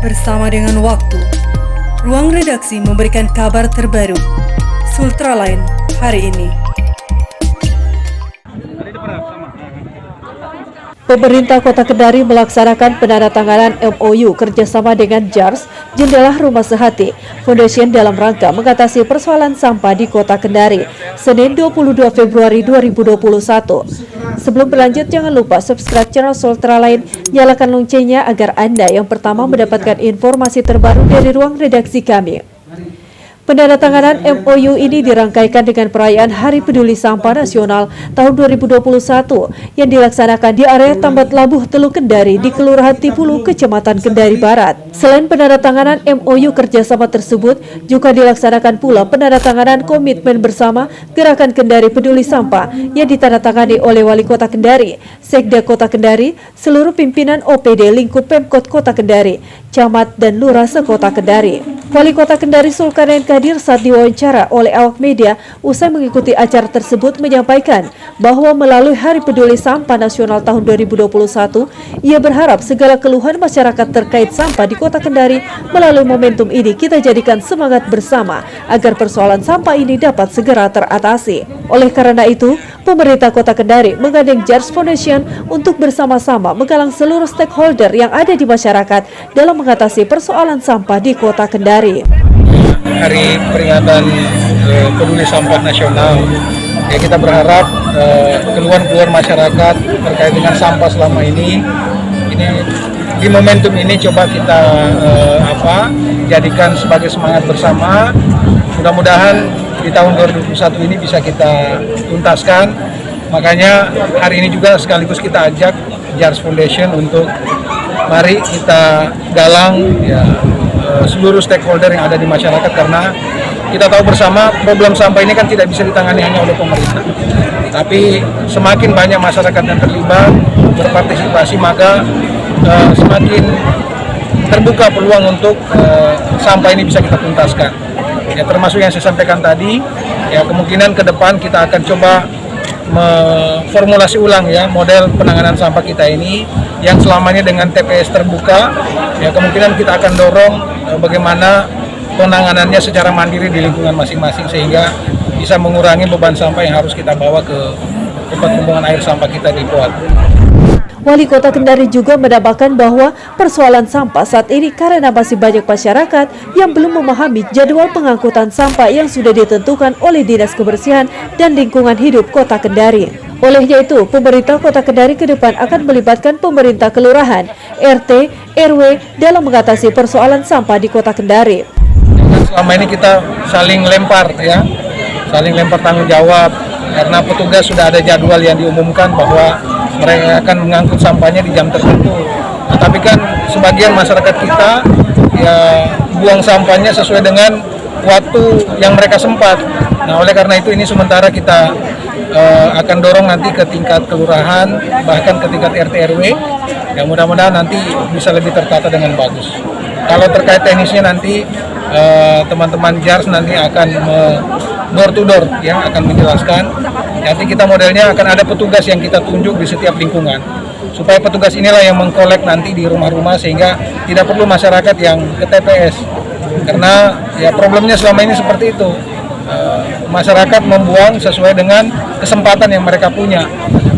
Bersama dengan waktu, ruang redaksi memberikan kabar terbaru. Sultraline hari ini. Pemerintah Kota Kendari melaksanakan penandatanganan MOU kerjasama dengan JARS, Jendela Rumah Sehati Foundation dalam rangka mengatasi persoalan sampah di Kota Kendari, Senin 22 Februari 2021. Sebelum berlanjut, jangan lupa subscribe channel Sultraline, nyalakan loncengnya agar Anda yang pertama mendapatkan informasi terbaru dari ruang redaksi kami. Penandatanganan MOU ini dirangkaikan dengan perayaan Hari Peduli Sampah Nasional tahun 2021 yang dilaksanakan di area Tambat Labuh Teluk Kendari di Kelurahan Tipulu, Kecamatan Kendari Barat. Selain penandatanganan MOU kerjasama tersebut, juga dilaksanakan pula penandatanganan komitmen bersama Gerakan Kendari Peduli Sampah yang ditandatangani oleh Wali Kota Kendari, Sekda Kota Kendari, seluruh pimpinan OPD lingkup Pemkot Kota Kendari, Camat dan Lurah sekota Kendari. Wali Kota Kendari Zulkarnain Kadir saat diwawancara oleh awak media usai mengikuti acara tersebut menyampaikan bahwa melalui Hari Peduli Sampah Nasional tahun 2021, ia berharap segala keluhan masyarakat terkait sampah di Kota Kendari melalui momentum ini kita jadikan semangat bersama agar persoalan sampah ini dapat segera teratasi. Oleh karena itu, pemerintah Kota Kendari menggandeng JARS Foundation untuk bersama-sama menggalang seluruh stakeholder yang ada di masyarakat dalam mengatasi persoalan sampah di Kota Kendari. Hari peringatan Peduli Sampah Nasional, ya kita berharap keluhan-keluhan masyarakat terkait dengan sampah selama ini di momentum ini coba kita jadikan sebagai semangat bersama. Mudah-mudahan di tahun 2021 ini bisa kita tuntaskan. Makanya hari ini juga sekaligus kita ajak JARS Foundation untuk mari kita galang seluruh stakeholder yang ada di masyarakat, karena kita tahu bersama problem sampah ini kan tidak bisa ditangani hanya oleh pemerintah. Tapi semakin banyak masyarakat yang terlibat, berpartisipasi, maka semakin terbuka peluang untuk sampah ini bisa kita tuntaskan. Ya, termasuk yang saya sampaikan tadi, ya kemungkinan ke depan kita akan coba memformulasi ulang ya model penanganan sampah kita ini yang selamanya dengan TPS terbuka. Ya kemungkinan kita akan dorong bagaimana penanganannya secara mandiri di lingkungan masing-masing sehingga bisa mengurangi beban sampah yang harus kita bawa ke tempat pembuangan air sampah kita di POAT. Wali Kota Kendari juga menambahkan bahwa persoalan sampah saat ini karena masih banyak masyarakat yang belum memahami jadwal pengangkutan sampah yang sudah ditentukan oleh Dinas Kebersihan dan Lingkungan Hidup Kota Kendari. Olehnya itu, pemerintah Kota Kendari ke depan akan melibatkan pemerintah kelurahan, RT, RW dalam mengatasi persoalan sampah di Kota Kendari. Selama ini kita saling lempar tanggung jawab karena petugas sudah ada jadwal yang diumumkan bahwa mereka akan mengangkut sampahnya di jam tertentu. Tetapi kan sebagian masyarakat kita ya buang sampahnya sesuai dengan waktu yang mereka sempat. Nah, oleh karena itu ini sementara kita akan dorong nanti ke tingkat kelurahan, bahkan ke tingkat RT RW. Ya mudah-mudahan nanti bisa lebih tertata dengan bagus. Kalau terkait teknisnya nanti teman-teman JARS nanti akan door to door yang akan menjelaskan. Nanti kita modelnya akan ada petugas yang kita tunjuk di setiap lingkungan, supaya petugas inilah yang mengkolek nanti di rumah-rumah sehingga tidak perlu masyarakat yang ke TPS. Karena ya problemnya selama ini seperti itu, masyarakat membuang sesuai dengan kesempatan yang mereka punya,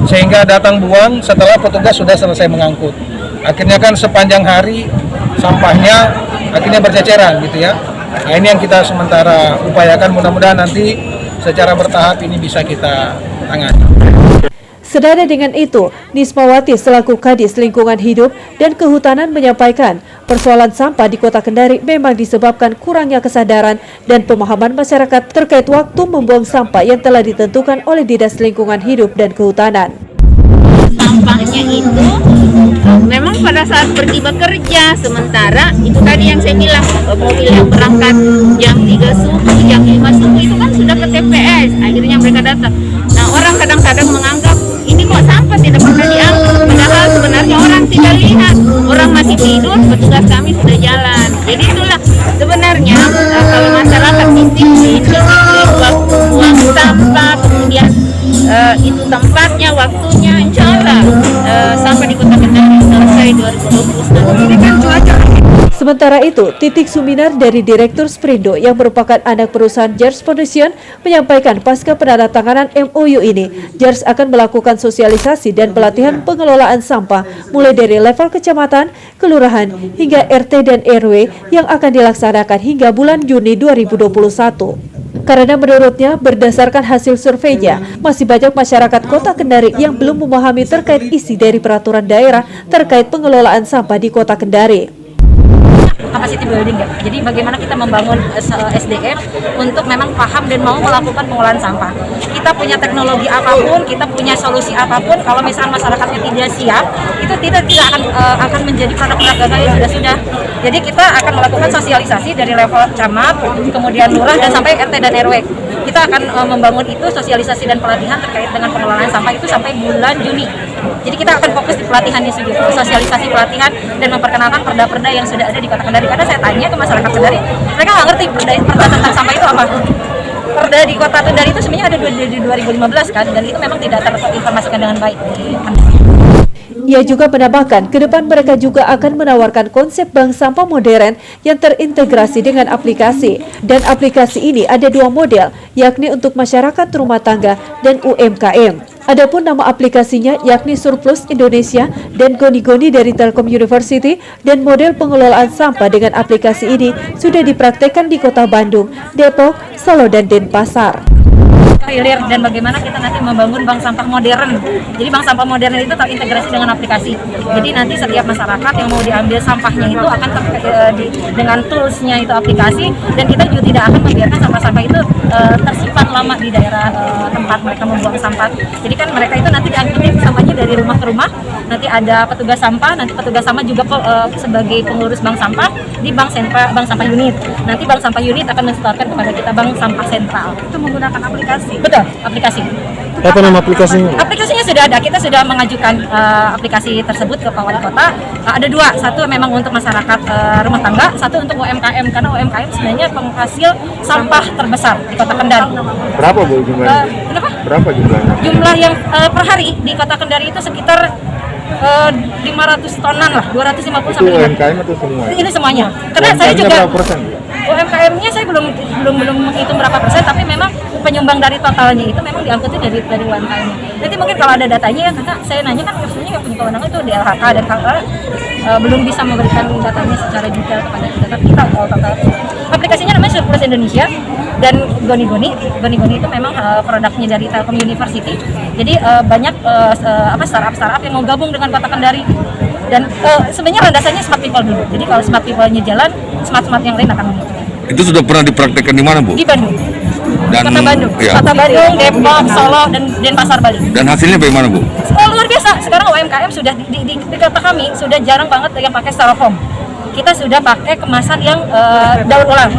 sehingga datang buang setelah petugas sudah selesai mengangkut. Akhirnya kan sepanjang hari sampahnya akhirnya berceceran gitu ya. Nah, ini yang kita sementara upayakan, mudah-mudahan nanti secara bertahap ini bisa kita tangani. Senada dengan itu, Nismawati selaku Kadis Lingkungan Hidup dan Kehutanan menyampaikan persoalan sampah di Kota Kendari memang disebabkan kurangnya kesadaran dan pemahaman masyarakat terkait waktu membuang sampah yang telah ditentukan oleh Dinas Lingkungan Hidup dan Kehutanan. Sampahnya itu memang pada saat pergi bekerja, sementara itu tadi yang saya bilang mobil yang berangkat jam 3 subuh, jam 5 subuh itu kan sudah ke TPS, akhirnya mereka datang. Nah, orang kadang-kadang menganggap ini kok sampah tidak pernah diangkut, padahal sebenarnya orang tidak lihat, orang masih tidur, petugas kami sudah jalan. Jadi itulah sebenarnya kalau masyarakat disiplin waktu buang sampah, kemudian itu tempatnya, waktunya, insya Allah sampai di Kota Kendari selesai 2021. Ini kan cuaca. Sementara itu, Titik Suminar dari Direktur Sprindo yang merupakan anak perusahaan JARS Foundation menyampaikan pasca penandatanganan MOU ini, JARS akan melakukan sosialisasi dan pelatihan pengelolaan sampah mulai dari level kecamatan, kelurahan, hingga RT dan RW yang akan dilaksanakan hingga bulan Juni 2021. Karena menurutnya berdasarkan hasil surveinya, masih banyak masyarakat Kota Kendari yang belum memahami terkait isi dari peraturan daerah terkait pengelolaan sampah di Kota Kendari. Capacity building ya. Jadi bagaimana kita membangun SDM untuk memang paham dan mau melakukan pengolahan sampah. Kita punya teknologi apapun, kita punya solusi apapun, kalau misalnya masyarakatnya tidak siap, itu tidak akan menjadi produk-produk gagal yang sudah. Jadi kita akan melakukan sosialisasi dari level camat, kemudian lurah dan sampai RT dan RW. Kita akan membangun itu sosialisasi dan pelatihan terkait dengan pengelolaan sampah itu sampai bulan Juni. Jadi kita akan fokus di pelatihannya sendiri, sosialisasi pelatihan dan memperkenalkan perda-perda yang sudah ada di Kota Kendari. Karena saya tanya ke masyarakat Kendari, mereka nggak ngerti perda tentang sampah itu apa. Perda di Kota Kendari itu sebenarnya ada di 2015 kan, dan itu memang tidak terinformasikan dengan baik. Ia juga menambahkan, ke depan mereka juga akan menawarkan konsep bank sampah modern yang terintegrasi dengan aplikasi. Dan aplikasi ini ada dua model, yakni untuk masyarakat rumah tangga dan UMKM. Adapun nama aplikasinya yakni Surplus Indonesia dan Goni-Goni dari Telkom University, dan model pengelolaan sampah dengan aplikasi ini sudah dipraktekkan di Kota Bandung, Depok, Solo, dan Denpasar. Hilir dan bagaimana kita nanti membangun bank sampah modern. Jadi bank sampah modern itu terintegrasi dengan aplikasi. Jadi nanti setiap masyarakat yang mau diambil sampahnya itu akan dengan toolsnya itu aplikasi, dan kita juga tidak akan membiarkan sampah-sampah itu tersimpan lama di daerah tempat mereka membuang sampah. Jadi kan mereka itu nanti diangkutin sampahnya dari rumah ke rumah. Nanti ada petugas sampah, nanti petugas sampah juga sebagai pengurus bank sampah di bank sampah unit. Nanti bank sampah unit akan mensetorkan kepada kita bank sampah sentral. Itu menggunakan aplikasi. Betul, aplikasi. Apa nama aplikasinya? Aplikasinya sudah ada, kita sudah mengajukan aplikasi tersebut ke Pak Wali Kota. Ada dua, satu memang untuk masyarakat rumah tangga, satu untuk UMKM, karena UMKM sebenarnya penghasil sampah terbesar di Kota Kendari. Berapa Bu jumlahnya? Kenapa? Berapa jumlahnya? Jumlah yang per hari di Kota Kendari itu sekitar 500 tonan lah, 250 Itu sampai 500. UMKM atau semua? Ini semuanya. Karena saya juga berapa persen? UMKM-nya saya belum menghitung berapa persen, tapi memang penyumbang dari totalnya itu memang diangkutin dari UMKM-nya. Nanti mungkin kalau ada datanya, karena saya nanya kan biasanya yang punya kewenangan itu di LHK dan KKL belum bisa memberikan datanya secara detail kepada kita. Tapi kita total. Aplikasinya namanya Surplus Indonesia dan Goni-Goni. Goni-Goni itu memang produknya dari Telkom University. Jadi banyak startup yang mau gabung dengan Kota Kendari. Dan sebenarnya landasannya smart people dulu. Jadi kalau smart people-nya jalan, smart yang lain akan mengikuti. Itu sudah pernah dipraktekkan di mana, Bu? Di Bandung. Dan Kota Bandung, ya. Kota Bandung, Depok, Solo, dan Denpasar, Bali. Dan hasilnya bagaimana, Bu? Luar biasa. Sekarang UMKM sudah di kota kami sudah jarang banget yang pakai styrofoam. Kita sudah pakai kemasan yang daur ulang.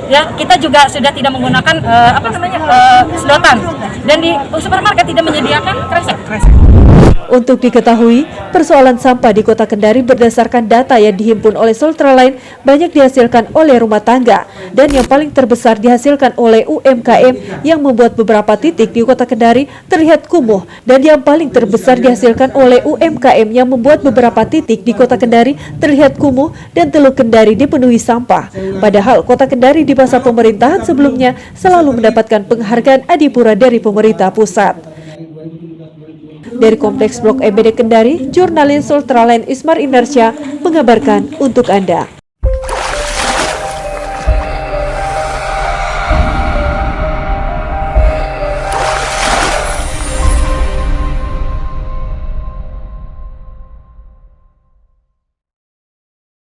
Ya, kita juga sudah tidak menggunakan sedotan. Dan di supermarket tidak menyediakan kresek. Untuk diketahui, persoalan sampah di Kota Kendari berdasarkan data yang dihimpun oleh Sultraline banyak dihasilkan oleh rumah tangga, dan yang paling terbesar dihasilkan oleh UMKM yang membuat beberapa titik di Kota Kendari terlihat kumuh, dan yang paling terbesar dihasilkan oleh UMKM yang membuat beberapa titik di Kota Kendari terlihat kumuh dan Teluk Kendari dipenuhi sampah. Padahal Kota Kendari di masa pemerintahan sebelumnya selalu mendapatkan penghargaan adipura dari pemerintah pusat. Dari Kompleks Blok MBD Kendari, jurnalis Sultraline Ismar Inarsya mengabarkan untuk Anda.